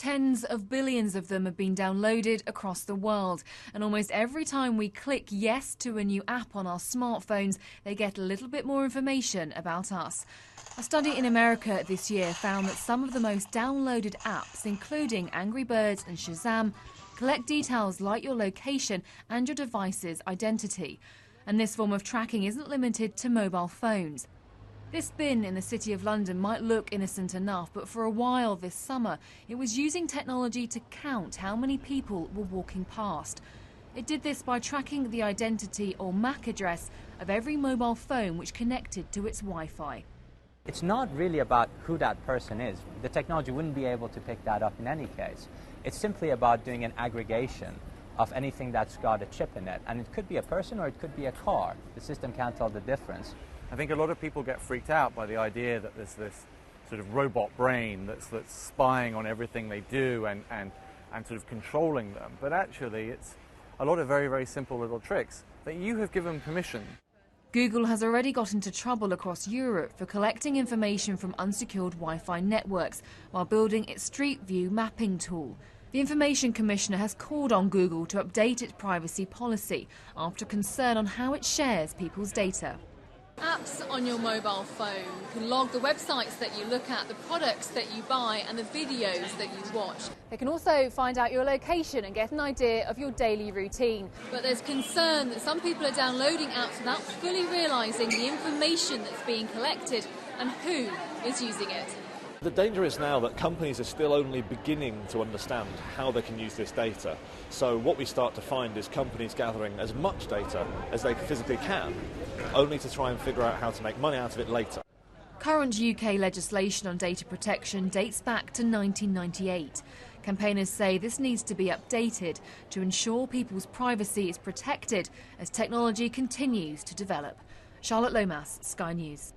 Tens of billions of them have been downloaded across the world. And almost every time we click yes to a new app on our smartphones, they get a little bit more information about us. A study in America this year found that some of the most downloaded apps, including Angry Birds and Shazam, collect details like your location and your device's identity. And this form of tracking isn't limited to mobile phones. This bin in the City of London might look innocent enough, but for a while this summer, it was using technology to count how many people were walking past. It did this by tracking the identity or MAC address of every mobile phone which connected to its Wi-Fi. It's not really about who that person is. The technology wouldn't be able to pick that up in any case. It's simply about doing an aggregation of anything that's got a chip in it. And it could be a person or it could be a car. The system can't tell the difference. I think a lot of people get freaked out by the idea that there's this sort of robot brain that's spying on everything they do and sort of controlling them. But actually, it's a lot of very, very simple little tricks that you have given permission. Google has already got into trouble across Europe for collecting information from unsecured Wi-Fi networks while building its Street View mapping tool. The Information Commissioner has called on Google to update its privacy policy after concern on how it shares people's data. Apps on your mobile phone can log the websites that you look at, the products that you buy and the videos that you watch. They can also find out your location and get an idea of your daily routine. But there's concern that some people are downloading apps without fully realising the information that's being collected and who is using it. The danger is now that companies are still only beginning to understand how they can use this data. So what we start to find is companies gathering as much data as they physically can, only to try and figure out how to make money out of it later. Current UK legislation on data protection dates back to 1998. Campaigners say this needs to be updated to ensure people's privacy is protected as technology continues to develop. Charlotte Lomas, Sky News.